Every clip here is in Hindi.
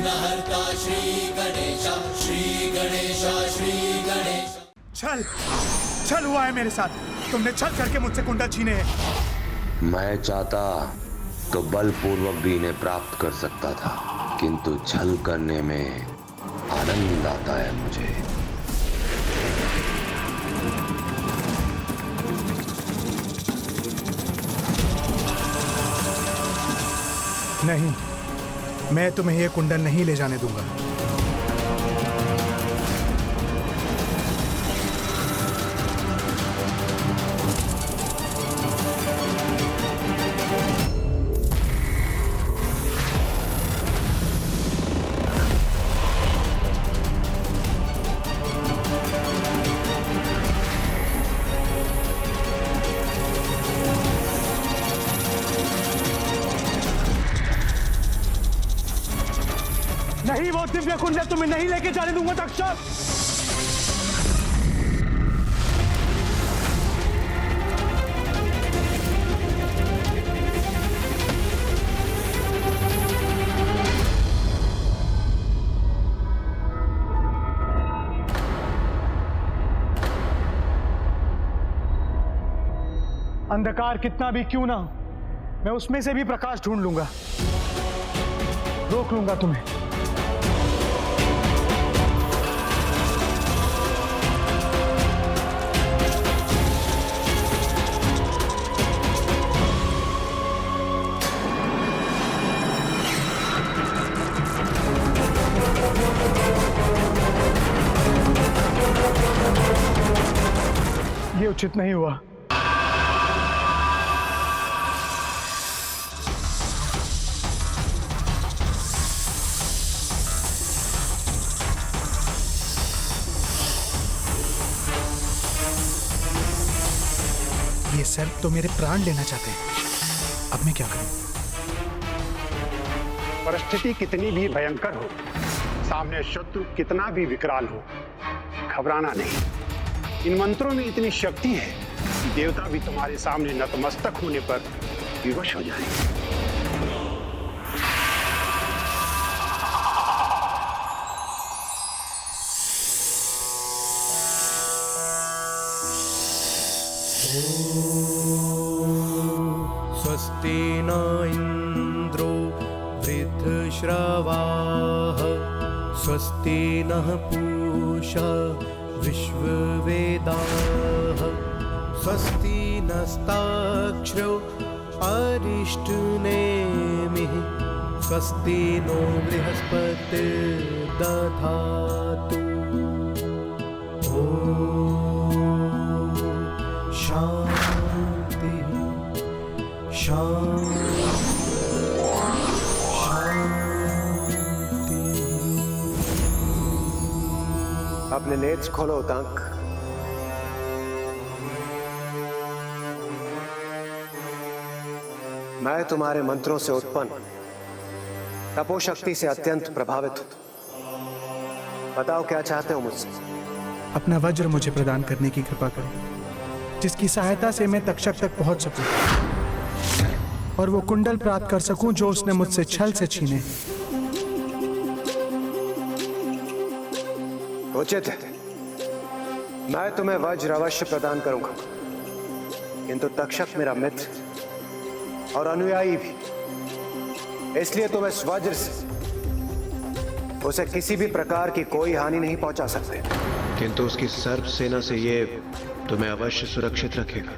विघ्नहर्ता श्री गणेश, श्री गणेश, श्री गणेश। छल छल हुआ है मेरे साथ। तुमने छल करके मुझसे कुंडल छीने हैं। मैं चाहता तो बलपूर्वक भी इन्हें प्राप्त कर सकता था, किंतु छल करने में आनंद आता है मुझे। नहीं, मैं तुम्हें यह कुंडल नहीं ले जाने दूंगा। नहीं, वो दिव्य कुंडल तुम्हें नहीं लेके जाने दूंगा तक्षक। अंधकार कितना भी क्यों ना हो, मैं उसमें से भी प्रकाश ढूंढ लूंगा, रोक लूंगा तुम्हें। ये उचित नहीं हुआ। ये सर्प तो मेरे प्राण लेना चाहते हैं। अब मैं क्या करूं? परिस्थिति कितनी भी भयंकर हो, सामने शत्रु कितना भी विकराल हो, घबराना नहीं। इन मंत्रों में इतनी शक्ति है कि देवता भी तुम्हारे सामने नतमस्तक होने पर विवश हो जाएंगे। स्वस्ति न इंद्रो वृद्धश्रवाः, स्वस्ति नः पूषा विश्ववेदाः, स्वस्ति नस्ताक्ष्रो अरिष्टनेमिः, स्वस्ति नो बृहस्पतिर्दधातु। ॐ शान्ति शान्ति। अपने नेत्र खोलो उतांक। मैं तुम्हारे मंत्रों से उत्पन्न तपोशक्ति से अत्यंत प्रभावित हूं। बताओ क्या चाहते हो मुझसे? अपना वज्र मुझे प्रदान करने की कृपा करो, जिसकी सहायता से मैं तक्षक तक पहुंच सकूं और वो कुंडल प्राप्त कर सकूं जो उसने मुझसे छल से छीने। उचित है, मैं तुम्हें वज्र अवश्य प्रदान करूंगा, किंतु तक्षक मेरा मित्र और अनुयायी भी, इसलिए तुम इस वज्र से उसे किसी भी प्रकार की कोई हानि नहीं पहुंचा सकते। किंतु उसकी सर्प सेना से ये तुम्हें अवश्य सुरक्षित रखेगा।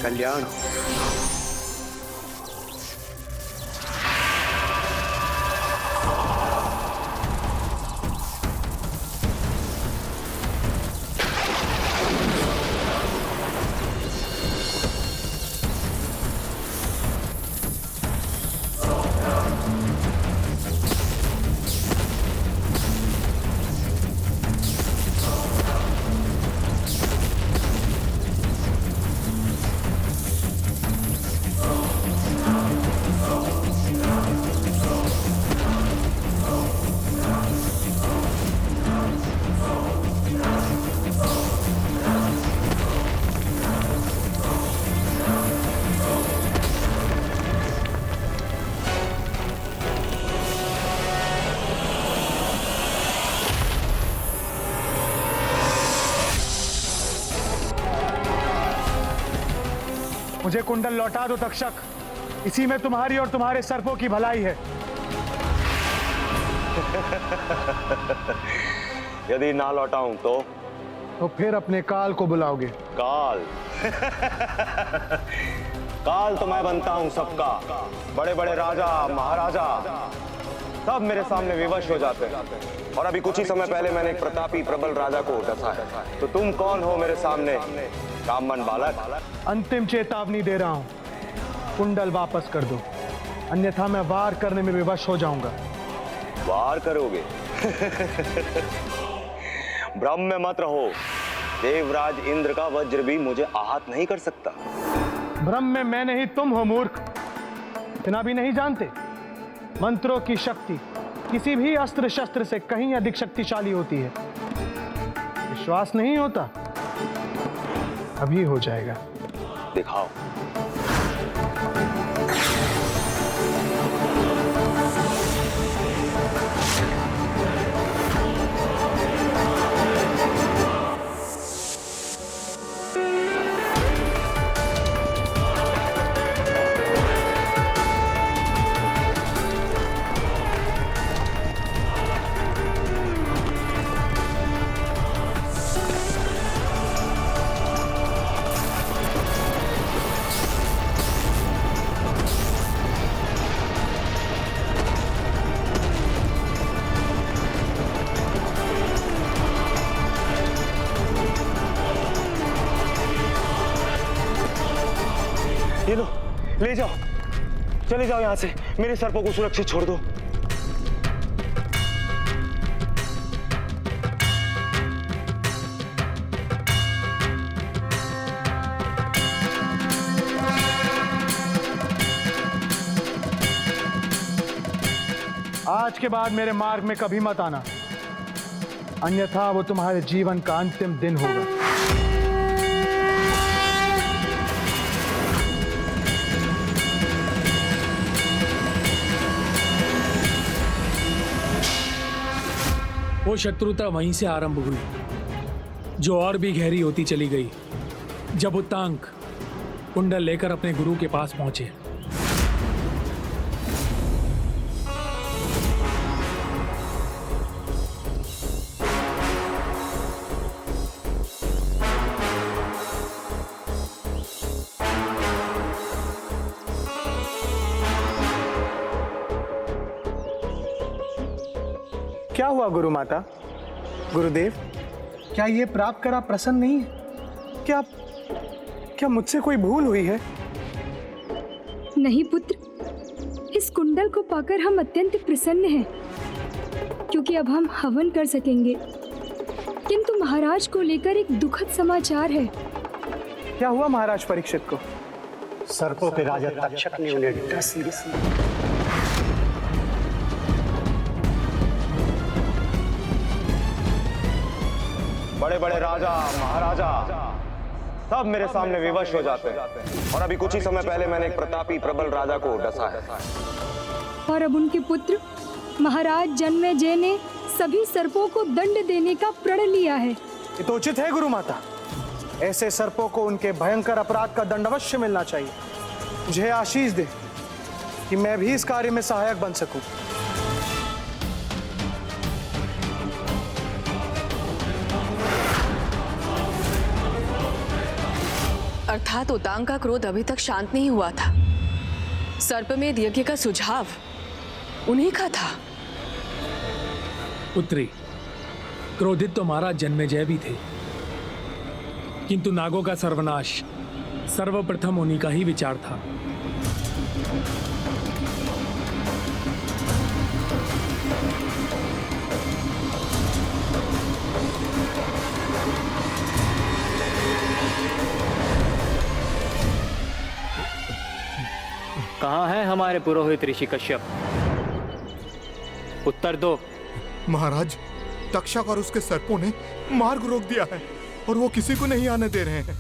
कल्याण। मुझे कुंडल लौटा दो तक्षक, इसी में तुम्हारी और तुम्हारे सर्पों की भलाई है। यदि ना लौटाऊं तो फिर अपने काल को बुलाओगे। काल? काल तो मैं बनता हूं सबका। बड़े बड़े राजा महाराजा सब मेरे सामने विवश हो जाते हैं। और अभी कुछ ही समय पहले मैंने एक प्रतापी प्रबल राजा को डसा है। तो तुम कौन हो मेरे सामने, कामन बालक? अंतिम चेतावनी दे रहा हूं, कुंडल वापस कर दो, अन्यथा मैं वार करने में विवश हो जाऊंगा। वार करोगे? भ्रम में मत रहो, देवराज इंद्र का वज्र भी मुझे आहत नहीं कर सकता। भ्रम में मैं नहीं तुम हो मूर्ख, इतना भी नहीं जानते? मंत्रों की शक्ति किसी भी अस्त्र शस्त्र से कहीं अधिक शक्तिशाली होती है। विश्वास नहीं होता? अभी हो जाएगा। दिखाओ। ये लो, ले जाओ, चले जाओ यहां से। मेरे सर्पों को सुरक्षित छोड़ दो। आज के बाद मेरे मार्ग में कभी मत आना, अन्यथा वो तुम्हारे जीवन का अंतिम दिन होगा। वो शत्रुता वहीं से आरंभ हुई, जो और भी गहरी होती चली गई जब उत्तांक कुंडल लेकर अपने गुरु के पास पहुंचे। क्या हुआ गुरु माता, गुरुदेव? क्या ये प्राप्त कर आप प्रसन्न नहीं है? क्या मुझसे कोई भूल हुई है? नहीं पुत्र, इस कुंडल को पाकर हम अत्यंत प्रसन्न हैं, क्योंकि अब हम हवन कर सकेंगे। किंतु महाराज को लेकर एक दुखद समाचार है। क्या हुआ महाराज परीक्षित को? सर्पों के राजा तक्षक ने उन्हें डस दिया। बड़े बड़े राजा महाराजा सब मेरे सामने विवश हो जाते हैं। और अभी कुछ ही समय पहले मैंने एक प्रतापी प्रबल राजा को डसा है। और अब उनके पुत्र महाराज जन्मेजय ने सभी सर्पों को दंड देने का प्रण लिया है। ये तो उचित है गुरु माता, ऐसे सर्पों को उनके भयंकर अपराध का दंड अवश्य मिलना चाहिए। मुझे आशीष दे कि मैं भी इस कार्य में सहायक बन सकूं। अर्थात उतांग का क्रोध अभी तक शांत नहीं हुआ था। सर्पमेध यज्ञ का सुझाव उन्हीं का था। पुत्री, क्रोधित तो महाराज जन्मेजय भी थे, किंतु नागों का सर्वनाश सर्वप्रथम उन्हीं का ही विचार था। कहाँ है हमारे पुरोहित ऋषि कश्यप? उत्तर दो। महाराज, तक्षक और उसके सर्पों ने मार्ग रोक दिया है और वो किसी को नहीं आने दे रहे हैं।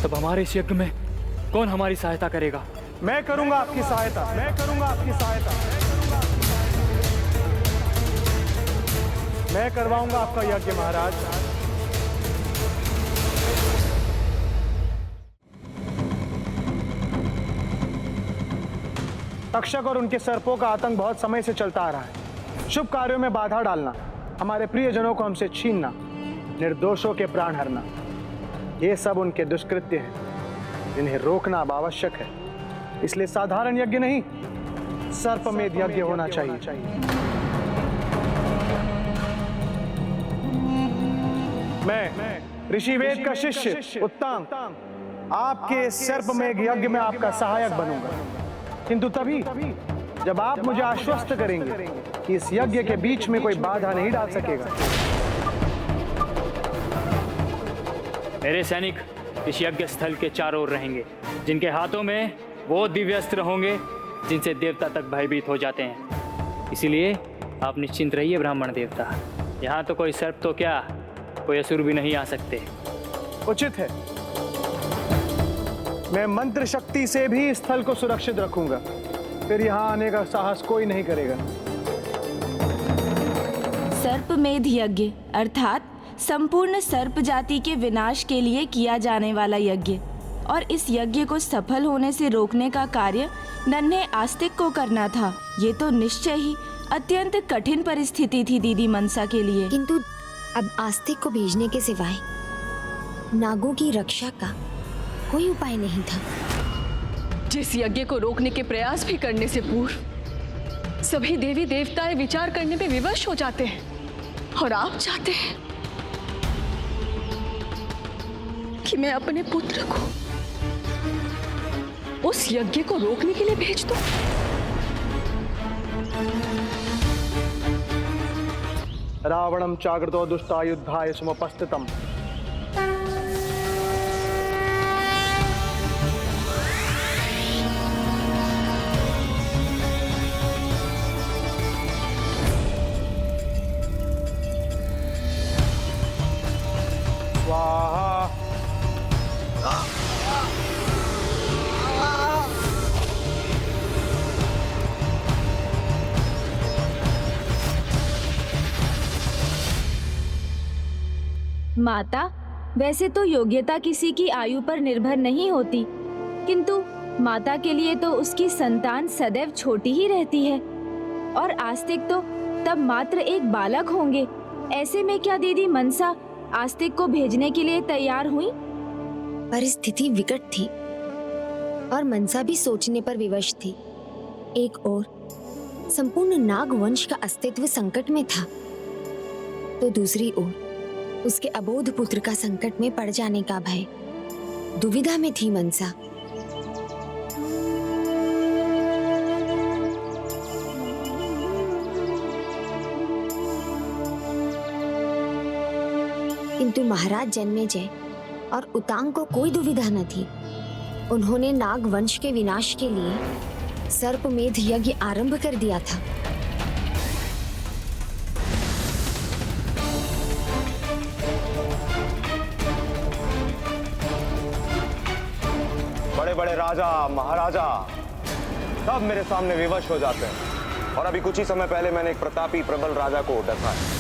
तब हमारे इस यज्ञ में कौन हमारी सहायता करेगा? मैं करूंगा आपकी सहायता, मैं करूंगा आपकी सहायता। मैं करवाऊंगा आपका यज्ञ महाराज। तक्षक और उनके सर्पों का आतंक बहुत समय से चलता आ रहा है। शुभ कार्यों में बाधा डालना, हमारे प्रियजनों को हमसे छीनना, निर्दोषों के प्राण हरना, ये सब उनके दुष्कृत्य हैं जिन्हें रोकना अब आवश्यक है। इसलिए साधारण यज्ञ नहीं, सर्पमेध यज्ञ होना चाहिए। मैं ऋषिवेद का शिष्य उत्तांग आपके सर्पमेध यज्ञ में आपका सहायक बनूंगा, किंतु तभी जब आप मुझे आश्वस्त करेंगे कि इस यज्ञ के बीच में कोई बाधा नहीं डाल सकेगा। मेरे सैनिक इस यज्ञ स्थल के चारों ओर रहेंगे, जिनके हाथों में वो दिव्य अस्त्र होंगे जिनसे देवता तक भयभीत हो जाते हैं। इसीलिए आप निश्चिंत रहिए ब्राह्मण देवता, यहाँ तो कोई सर्प तो क्या, कोई असुर भी नहीं आ सकते। उचित है, मैं मंत्र शक्ति से भी इस स्थल को सुरक्षित रखूंगा, फिर यहाँ आने का साहस कोई नहीं करेगा। सर्पमेध यज्ञ अर्थात संपूर्ण सर्प जाति के विनाश के लिए किया जाने वाला यज्ञ, और इस यज्ञ को सफल होने से रोकने का कार्य नन्हे आस्तिक को करना था। ये तो निश्चय ही अत्यंत कठिन परिस्थिति थी दीदी मनसा के लिए। किंतु अब आस्तिक को भेजने के सिवाय नागों की रक्षा का कोई उपाय नहीं था। जिस यज्ञ को रोकने के प्रयास भी करने से पूर्व सभी देवी देवताएं विचार करने में विवश हो जाते हैं, और आप चाहते हैं कि मैं अपने पुत्र को उस यज्ञ को रोकने के लिए भेज दूं? रावणम चाग्रतो दुष्टायुद्धाय समुपस्थितम। माता, वैसे तो योग्यता किसी की आयु पर निर्भर नहीं होती, किंतु माता के लिए तो उसकी संतान सदैव छोटी ही रहती है, और आस्तिक तो तब मात्र एक बालक होंगे। ऐसे में क्या दीदी मनसा आस्तिक को भेजने के लिए तैयार हुई? परिस्थिति विकट थी और मनसा भी सोचने पर विवश थी। एक ओर संपूर्ण नाग वंश का अस्तित्व संकट में था, तो दूसरी ओर उसके अबोध पुत्र का संकट में पड़ जाने का भय। दुविधा में थी मनसा। किंतु महाराज जन्मेजय और उतांग को कोई दुविधा न थी। उन्होंने नाग वंश के विनाश के लिए सर्पमेध यज्ञ आरंभ कर दिया था। बड़े बड़े राजा महाराजा सब मेरे सामने विवश हो जाते हैं, और अभी कुछ ही समय पहले मैंने एक प्रतापी प्रबल राजा को डसा है।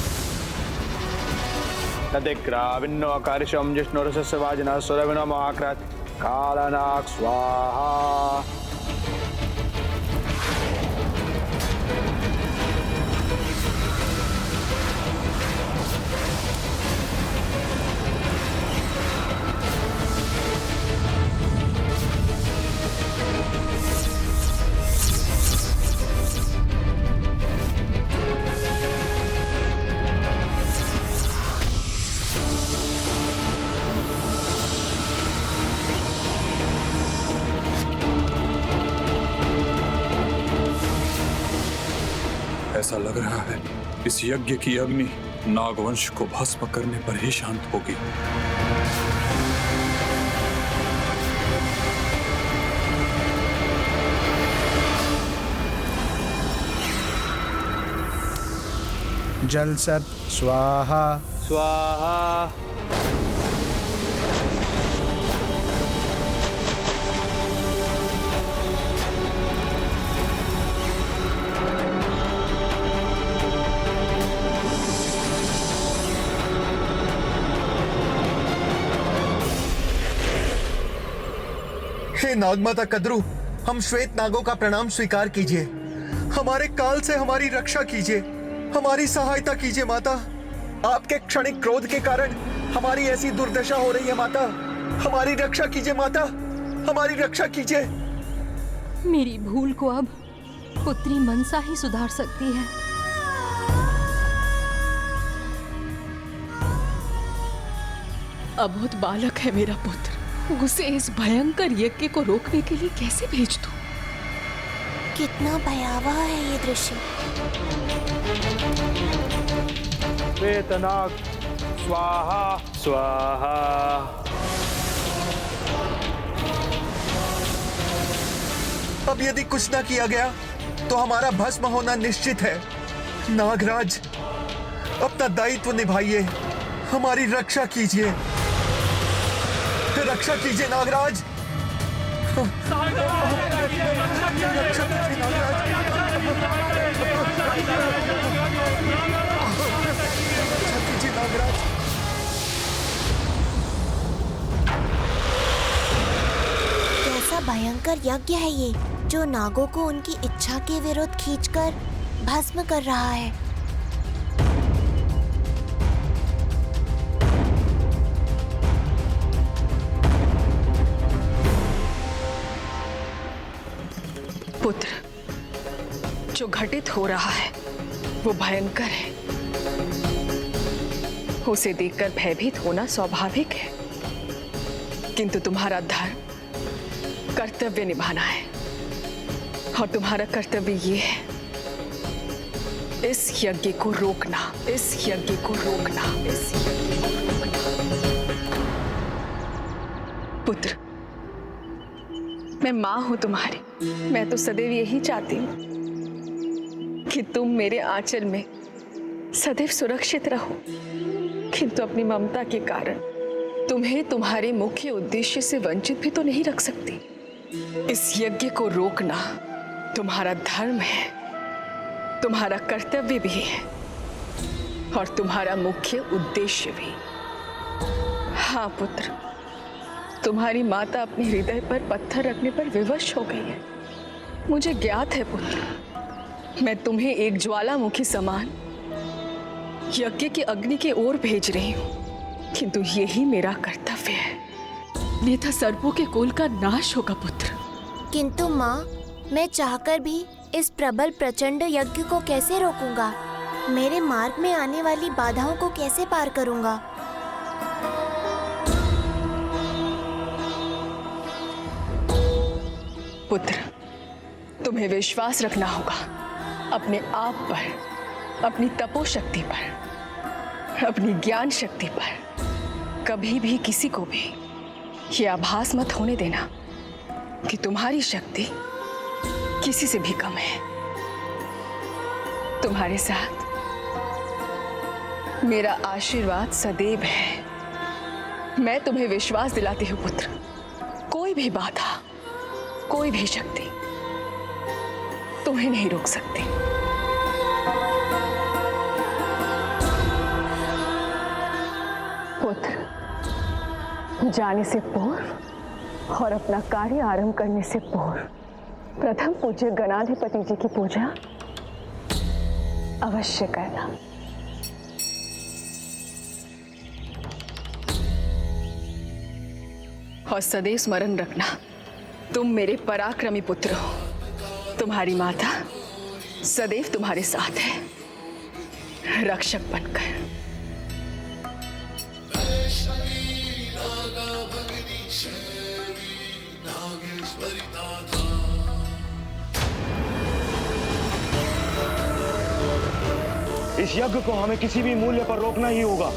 नदिग्राविन्नोकारिशं जिष्णुरसस्य वाजिनः सुरविनो महाक्रात कालनाग स्वाहा। ऐसा लग रहा है इस यज्ञ की अग्नि नागवंश को भस्म करने पर ही शांत होगी। जल सर्प स्वाहा स्वाहा। हे नागमाता कद्रू, हम श्वेत नागों का प्रणाम स्वीकार कीजिए। हमारे काल से हमारी रक्षा कीजिए, हमारी सहायता कीजिए माता। आपके क्षणिक क्रोध के कारण हमारी ऐसी दुर्दशा हो रही है माता। हमारी रक्षा कीजिए माता, हमारी रक्षा कीजिए। मेरी भूल को अब पुत्री मनसा ही सुधार सकती है। अबोध बालक है मेरा पुत्र, उसे इस भयंकर यज्ञ को रोकने के लिए कैसे भेज दूं? कितना भयावह है ये दृश्य। श्वेतनाग स्वाहा स्वाहा। अब यदि कुछ न किया गया तो हमारा भस्म होना निश्चित है। नागराज, अपना दायित्व निभाइए, हमारी रक्षा कीजिए, रक्षा कीजिए नागराज। कैसा भयंकर यज्ञ है ये, जो नागों को उनकी इच्छा के विरुद्ध खींचकर भस्म कर रहा है। पुत्र, जो घटित हो रहा है वो भयंकर है। उसे देखकर भयभीत होना स्वाभाविक है, किंतु तुम्हारा धर्म कर्तव्य निभाना है, और तुम्हारा कर्तव्य ये है इस यज्ञ को रोकना, इस यज्ञ को रोकना, इस यज्ञ को रोकना। पुत्र, मैं मां हूं तुम्हारी। मैं तो सदैव यही चाहती हूं कि तुम मेरे आंचल में सदैव सुरक्षित रहो, किंतु अपनी ममता के कारण तुम्हें तुम्हारे मुख्य उद्देश्य से वंचित भी तो नहीं रख सकती। इस यज्ञ को रोकना तुम्हारा धर्म है, तुम्हारा कर्तव्य भी है, और तुम्हारा मुख्य उद्देश्य भी। हाँ पुत्र, तुम्हारी माता अपने हृदय पर पत्थर रखने पर विवश हो गई है। मुझे ज्ञात है पुत्र, मैं तुम्हें एक ज्वालामुखी समान यज्ञ की अग्नि की ओर भेज रही हूं, किंतु यही मेरा कर्तव्य है, अन्यथा सर्पों के कुल का नाश होगा पुत्र। किंतु माँ, मैं चाहकर भी इस प्रबल प्रचंड यज्ञ को कैसे रोकूंगा? मेरे मार्ग में आने वाली बाधाओं को कैसे पार करूंगा? पुत्र, तुम्हें विश्वास रखना होगा अपने आप पर, अपनी तपोशक्ति पर, अपनी ज्ञान शक्ति पर। कभी भी किसी को भी ये आभास मत होने देना कि तुम्हारी शक्ति किसी से भी कम है। तुम्हारे साथ मेरा आशीर्वाद सदैव है। मैं तुम्हें विश्वास दिलाती हूँ पुत्र, कोई भी बाधा, कोई भी शक्ति तुम्हें नहीं रोक सकती। पुत्र, जाने से पूर्व और अपना कार्य आरंभ करने से पूर्व प्रथम पूज्य गणाधिपति जी की पूजा अवश्य करना। और सदैव स्मरण रखना, तुम मेरे पराक्रमी पुत्र हो। तुम्हारी माता सदैव तुम्हारे साथ है, रक्षक बनकर। इस यज्ञ को हमें किसी भी मूल्य पर रोकना ही होगा।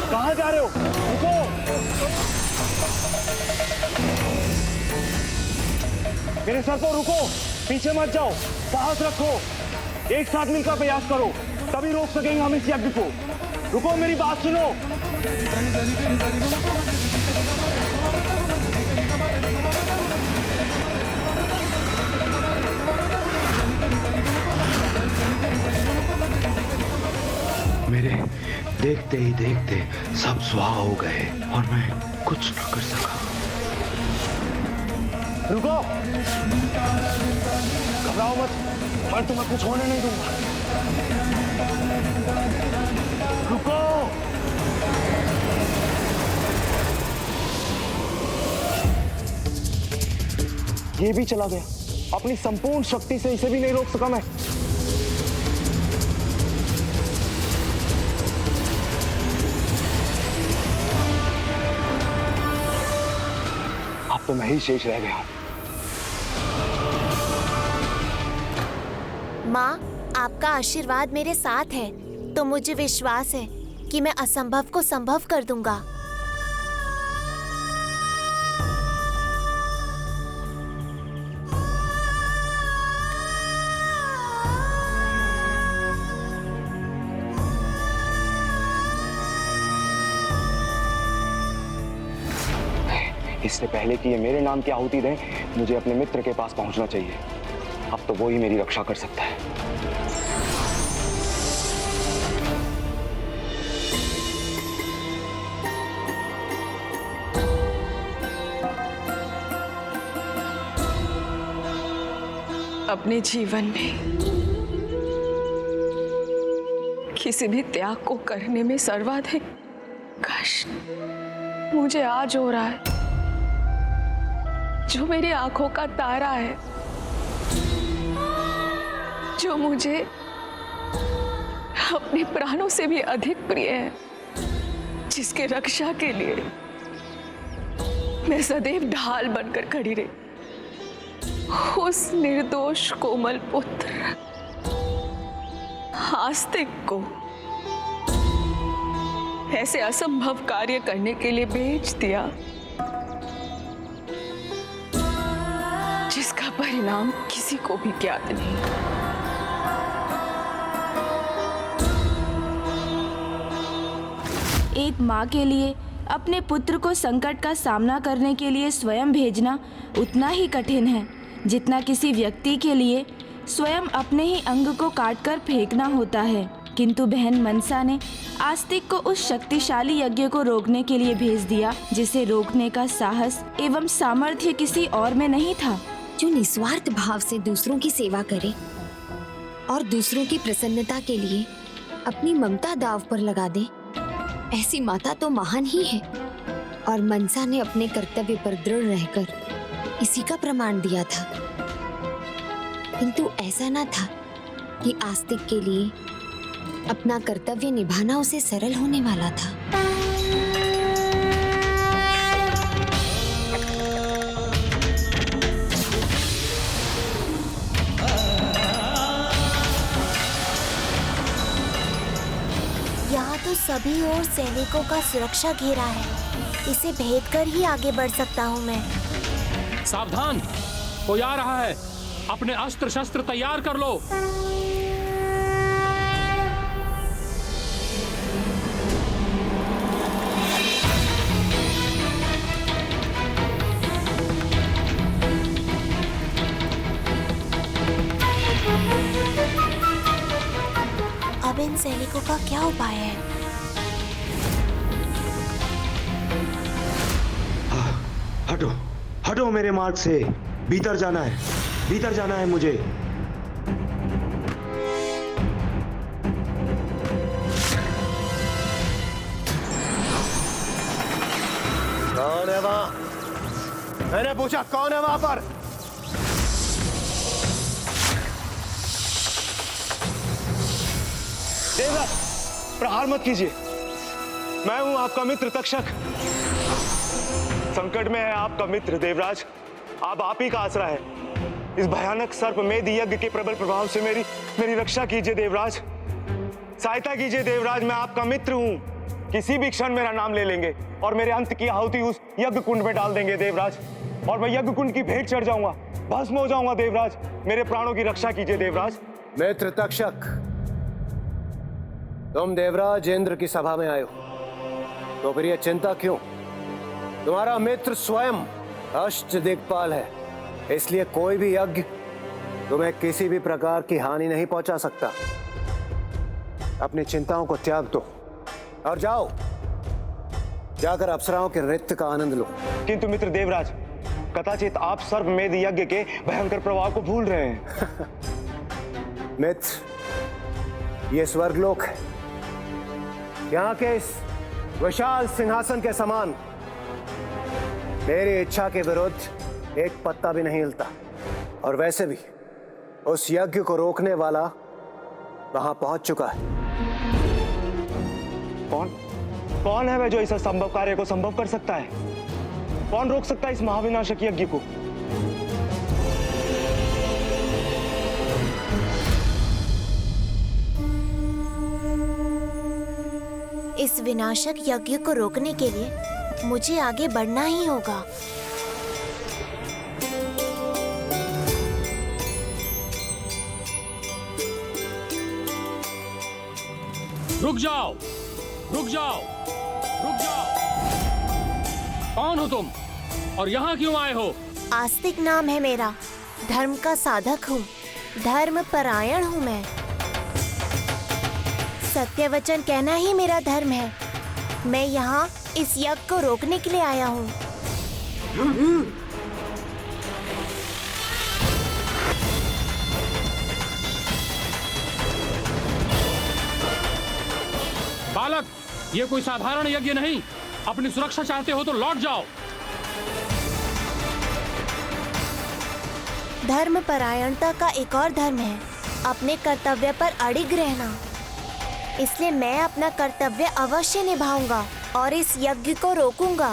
कहाँ जा रहे हो? रुको! मेरे सर को रुको, पीछे मत जाओ, साहस रखो, एक साथ मिलकर प्रयास करो, तभी रोक सकेंगे हम इस यज्ञ को। रुको, मेरी बात सुनो। मेरे देखते ही देखते सब स्वाहा हो गए और मैं कुछ न कर सका। रुको, घबराओ मत, मैं तुम्हें कुछ होने नहीं दूंगा। रुको। ये भी चला गया। अपनी संपूर्ण शक्ति से इसे भी नहीं रोक सका मैं। अब तो मैं ही शेष रह गया हूं। माँ, आपका आशीर्वाद मेरे साथ है, तो मुझे विश्वास है कि मैं असंभव को संभव कर दूंगा। इससे पहले कि ये मेरे नाम की आहुति दें, मुझे अपने मित्र के पास पहुंचना चाहिए। अब तो वो ही मेरी रक्षा कर सकता है। अपने जीवन में किसी भी त्याग को करने में सर्वाधिक कष्ट मुझे आज हो रहा है। जो मेरी आंखों का तारा है, जो मुझे अपने प्राणों से भी अधिक प्रिय है, जिसके रक्षा के लिए मैं सदैव ढाल बनकर खड़ी रही, उस निर्दोष कोमल पुत्र आस्तिक को ऐसे असंभव कार्य करने के लिए भेज दिया, जिसका परिणाम किसी को भी ज्ञात नहीं। एक माँ के लिए अपने पुत्र को संकट का सामना करने के लिए स्वयं भेजना उतना ही कठिन है जितना किसी व्यक्ति के लिए स्वयं अपने ही अंग को काटकर फेंकना होता है। किंतु बहन मनसा ने आस्तिक को उस शक्तिशाली यज्ञ को रोकने के लिए भेज दिया, जिसे रोकने का साहस एवं सामर्थ्य किसी और में नहीं था। जो निस्वार्थ भाव से दूसरों की सेवा करे और दूसरों की प्रसन्नता के लिए अपनी ममता दांव पर लगा दे, ऐसी माता तो महान ही है। और मनसा ने अपने कर्तव्य पर दृढ़ रहकर इसी का प्रमाण दिया था। किंतु ऐसा ना था कि आस्तिक के लिए अपना कर्तव्य निभाना उसे सरल होने वाला था। यहाँ तो सभी ओर सैनिकों का सुरक्षा घेरा है। इसे भेद कर ही आगे बढ़ सकता हूँ मैं। सावधान, कोई आ रहा है। अपने अस्त्र शस्त्र तैयार कर लो। अब इन सैनिकों का क्या उपाय है? हटो, हटो मेरे मार्ग से। भीतर जाना है, भीतर जाना है मुझे। कौन है वहां? मैंने पूछा कौन है वहां पर? देवराज, प्रहार मत कीजिए। मैं हूं आपका मित्र तक्षक। संकट में है आपका मित्र देवराज। अब आप ही का आसरा है। इस भयानक सर्प मेधि यज्ञ के प्रबल प्रभाव से मेरी रक्षा कीजिए देवराज। सहायता कीजिए देवराज। मैं आपका मित्र हूं। किसी भी क्षण मेरा नाम ले लेंगे और मेरे अंत की आहुति उस यज्ञ कुंड में डाल देंगे देवराज, और मैं यज्ञ कुंड की भेंट चढ़ जाऊंगा, भस्म हो जाऊंगा देवराज। मेरे प्राणों की रक्षा कीजिए देवराज। मित्र तक्षक, तुम देवराज इंद्र की सभा में आए हो, तो फिर ये चिंता क्यों? तुम्हारा मित्र स्वयं अष्ट दिक्पाल है, इसलिए कोई भी यज्ञ तुम्हें किसी भी प्रकार की हानि नहीं पहुंचा सकता। अपनी चिंताओं को त्याग दो और जाओ, जाकर अप्सराओं के नृत्य का आनंद लो। किंतु मित्र देवराज, कदाचित आप सर्वमेध यज्ञ के भयंकर प्रभाव को भूल रहे हैं। मित्र, ये स्वर्गलोक है। यहाँ के इस विशाल सिंहासन के समान मेरी इच्छा के विरुद्ध एक पत्ता भी नहीं हिलता। और वैसे भी उस यज्ञ को रोकने वाला वहां पहुंच चुका है। कौन है वह जो इस असंभव कार्य को संभव कर सकता है? कौन रोक सकता है इस महाविनाशक यज्ञ को? इस विनाशक यज्ञ को रोकने के लिए मुझे आगे बढ़ना ही होगा। रुक जाओ, रुक जाओ, रुक जाओ। कौन हो तुम और यहाँ क्यों आए हो? आस्तिक नाम है मेरा, धर्म का साधक हूँ, धर्म परायण हूँ मैं। सत्य वचन कहना ही मेरा धर्म है। मैं यहाँ इस यज्ञ को रोकने के लिए आया हूँ। बालक, ये कोई साधारण यज्ञ नहीं। अपनी सुरक्षा चाहते हो तो लौट जाओ। धर्म परायणता का एक और धर्म है, अपने कर्तव्य पर अड़िग रहना। इसलिए मैं अपना कर्तव्य अवश्य निभाऊंगा और इस यज्ञ को रोकूंगा।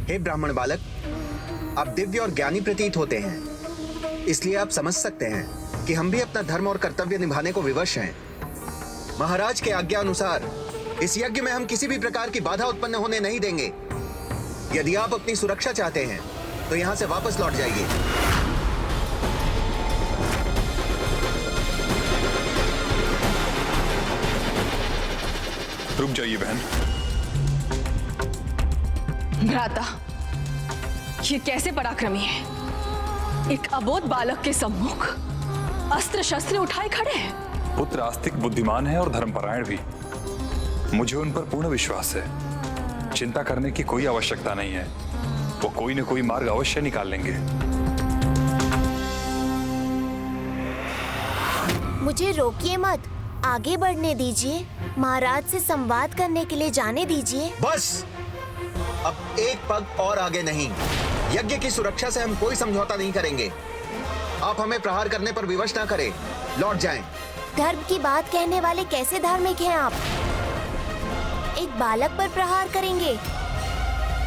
हे ब्राह्मण बालक, आप दिव्य और ज्ञानी प्रतीत होते हैं, इसलिए आप समझ सकते हैं कि हम भी अपना धर्म और कर्तव्य निभाने को विवश हैं। महाराज के आज्ञा अनुसार इस यज्ञ में हम किसी भी प्रकार की बाधा उत्पन्न होने नहीं देंगे। यदि आप अपनी सुरक्षा चाहते हैं तो यहाँ से वापस लौट जाइए। रुक जाइए बहन। भ्राता, ये कैसे पराक्रमी है? एक अबोध बालक के सम्मुख अस्त्र शस्त्र उठाए खड़े हैं। पुत्र आस्तिक बुद्धिमान है और धर्मपरायण भी। मुझे उन पर पूर्ण विश्वास है। चिंता करने की कोई आवश्यकता नहीं है। वो कोई न कोई मार्ग अवश्य निकाल लेंगे। मुझे रोकिए मत, आगे बढ़ने दीजिए। महाराज से संवाद करने के लिए जाने दीजिए। बस, अब एक पग और आगे नहीं। यज्ञ की सुरक्षा से हम कोई समझौता नहीं करेंगे। आप हमें प्रहार करने पर विवश ना करें, लौट जाएं। धर्म की बात कहने वाले कैसे धार्मिक हैं आप? एक बालक पर प्रहार करेंगे?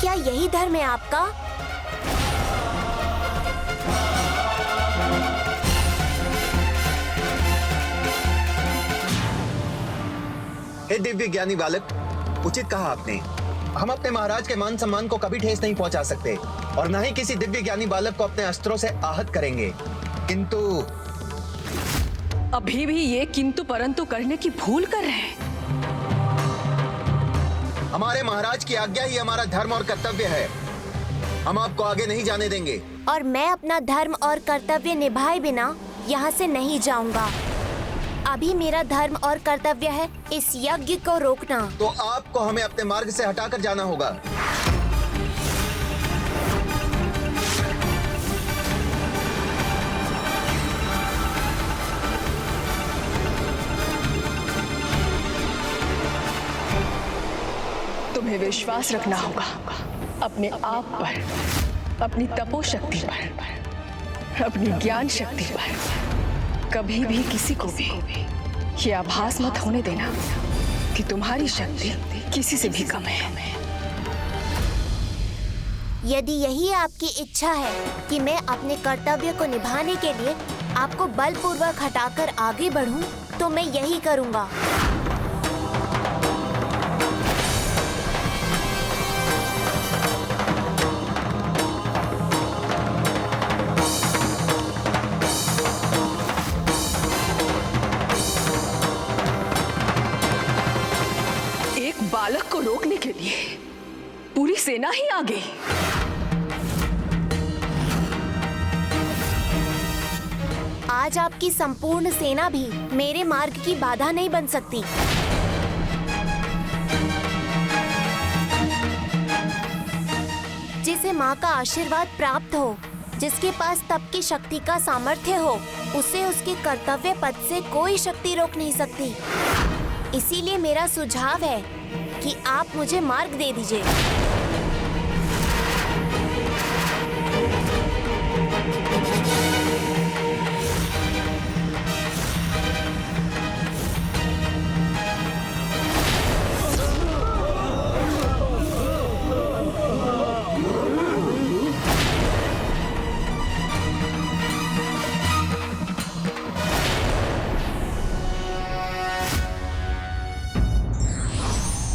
क्या यही धर्म है आपका? हे दिव्य ज्ञानी बालक, उचित कहा आपने। हम अपने महाराज के मान सम्मान को कभी ठेस नहीं पहुंचा सकते और न ही किसी दिव्य ज्ञानी बालक को अपने अस्त्रों से आहत करेंगे। किंतु अभी भी ये किंतु परंतु करने की भूल कर रहे हैं। हमारे महाराज की आज्ञा ही हमारा धर्म और कर्तव्य है। हम आपको आगे नहीं जाने देंगे। और मैं अपना धर्म और कर्तव्य निभाए बिना यहाँ से नहीं जाऊंगा। अभी मेरा धर्म और कर्तव्य है इस यज्ञ को रोकना। तो आपको हमें अपने मार्ग से हटाकर जाना होगा। तुम्हें विश्वास रखना होगा अपने आप पर, अपनी तपो शक्ति पर, अपनी ज्ञान शक्ति पर। कभी भी किसी को भी ये आभास मत होने देना कि तुम्हारी शक्ति किसी से भी कम है। यदि यही आपकी इच्छा है कि मैं अपने कर्तव्य को निभाने के लिए आपको बलपूर्वक हटाकर आगे बढ़ूं, तो मैं यही करूंगा। सेना ही आगे। आज आपकी संपूर्ण सेना भी मेरे मार्ग की बाधा नहीं बन सकती। जिसे माँ का आशीर्वाद प्राप्त हो, जिसके पास तप की शक्ति का सामर्थ्य हो, उसे उसके कर्तव्य पथ से कोई शक्ति रोक नहीं सकती। इसीलिए मेरा सुझाव है कि आप मुझे मार्ग दे दीजिए।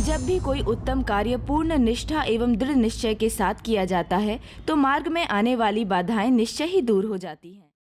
जब भी कोई उत्तम कार्य पूर्ण निष्ठा एवं दृढ़ निश्चय के साथ किया जाता है तो मार्ग में आने वाली बाधाएं निश्चय ही दूर हो जाती हैं।